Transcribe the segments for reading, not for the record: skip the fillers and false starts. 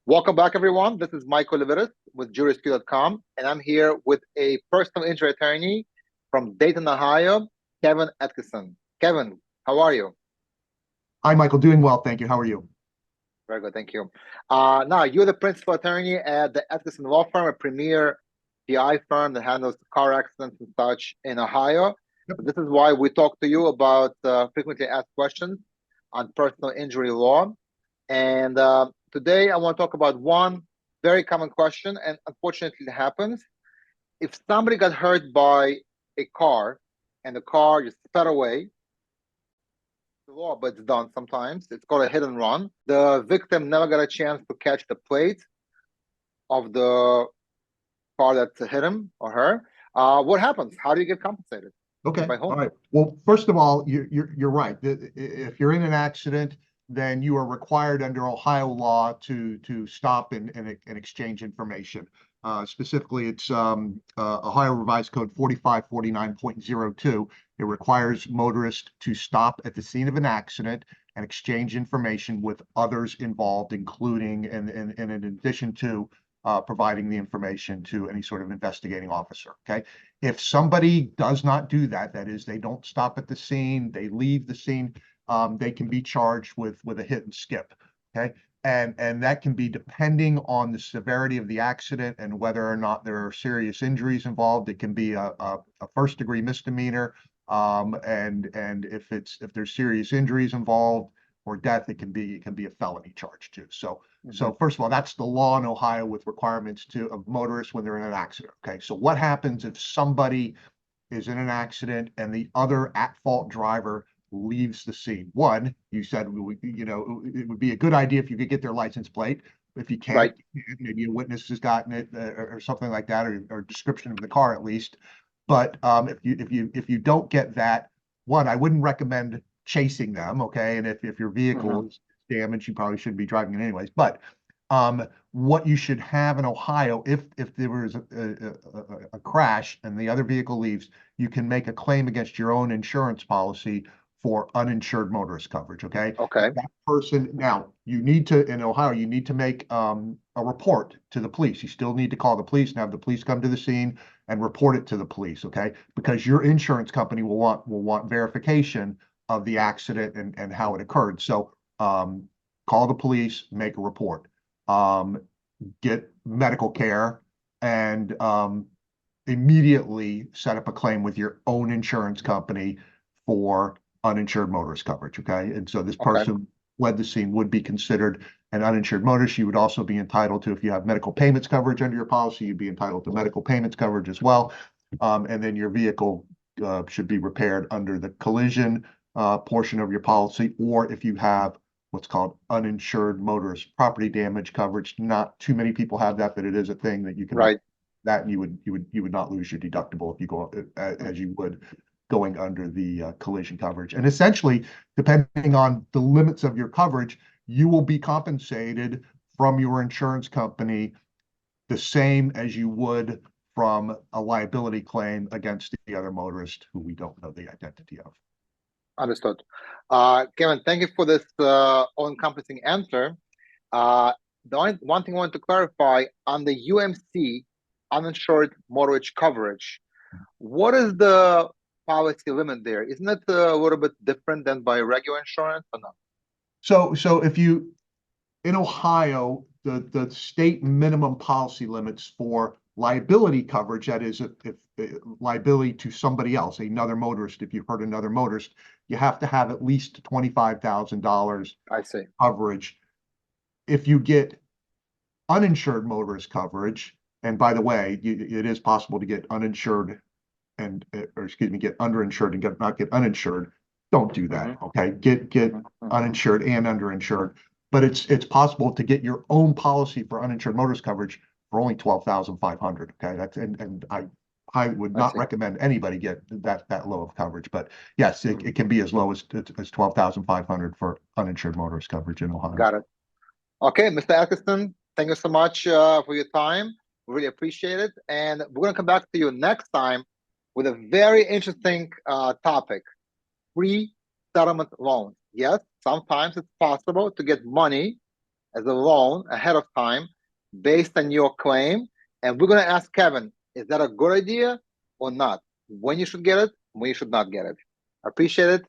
Welcome back, everyone. This is Michael Leveris with JurySQ.com, and I'm here with a personal injury attorney from Dayton, Ohio, Kevin Attkisson. Kevin, how are you? Hi, Michael. Doing well, thank you. How are you? Very good, thank you. Now, you're the principal attorney at the Attkisson Law Firm, a premier PI firm that handles car accidents and such in Ohio. Yep. This is why we talk to you about frequently asked questions on personal injury law. And today I want to talk about one very common question, and unfortunately it happens. If somebody got hurt by a car and the car just sped away, the law, but it's done sometimes. It's called a hit and run. The victim never got a chance to catch the plate of the car that hit him or her. What happens? How do you get compensated? Okay. By whom? All right. Well, first of all, you're right. If you're in an accident, then you are required under Ohio law to stop and exchange information. Specifically, it's Ohio Revised Code 4549.02. It requires motorists to stop at the scene of an accident and exchange information with others involved, including and in addition to providing the information to any sort of investigating officer. Okay. If somebody does not do that, that is, they don't stop at the scene, they leave the scene, they can be charged with a hit and skip. Okay. And that can be depending on the severity of the accident and whether or not there are serious injuries involved. It can be a first degree misdemeanor. And if there's serious injuries involved or death, it can be a felony charge too. So first of all, that's the law in Ohio with requirements of motorists when they're in an accident. Okay. So what happens if somebody is in an accident and the other at-fault driver leaves the scene? One, you said, it would be a good idea if you could get their license plate. If you can't, right, maybe a witness has gotten it or something like that, or description of the car at least. But if you don't get that, one, I wouldn't recommend chasing them. Okay, and if your vehicle is damaged, you probably shouldn't be driving it anyways. But what you should have in Ohio, if there was a crash and the other vehicle leaves, you can make a claim against your own insurance policy for uninsured motorist coverage. Okay. Okay. That person, now you need to, in Ohio, you need to make a report to the police. You still need to call the police and have the police come to the scene and report it to the police. Okay. Because your insurance company will want verification of the accident and how it occurred. So call the police, make a report, get medical care, and immediately set up a claim with your own insurance company for uninsured motorist coverage. Okay. And so this person led the scene would be considered an uninsured motorist. You would also be entitled to, if you have medical payments coverage under your policy, you'd be entitled to medical payments coverage as well. And then your vehicle should be repaired under the collision portion of your policy, or if you have what's called uninsured motorist property damage coverage. Not too many people have that, but it is a thing that you can that, and you would not lose your deductible if you go as you would going under the collision coverage. And essentially, depending on the limits of your coverage, you will be compensated from your insurance company the same as you would from a liability claim against the other motorist who we don't know the identity of. Understood. Kevin, thank you for this all-encompassing answer. The one thing I want to clarify, on the UMC, uninsured motorist coverage, what is the policy limit there? Isn't it a little bit different than by regular insurance or not? So if you, in Ohio, the state minimum policy limits for liability coverage, that is, if liability to somebody else, another motorist, if you hurt another motorist, you have to have at least $25,000 coverage. If you get uninsured motorist coverage, and by the way, it is possible to get uninsured get underinsured and not get uninsured. Don't do that. Okay, get uninsured and underinsured. But it's possible to get your own policy for uninsured motorist coverage for only $12,500. Okay, that's and I would not recommend anybody get that low of coverage. But yes, it can be as low as $12,500 for uninsured motorist coverage in Ohio. Got it. Okay, Mr. Attkisson, thank you so much for your time. We really appreciate it, and we're going to come back to you next time with a very interesting topic: pre-settlement loans. yes, sometimes it's possible to get money as a loan ahead of time based on your claim. And we're going to ask Kevin, is that a good idea or not? When you should get it, when you should not get it. I appreciate it.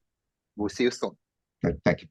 We'll see you soon. Good, thank you.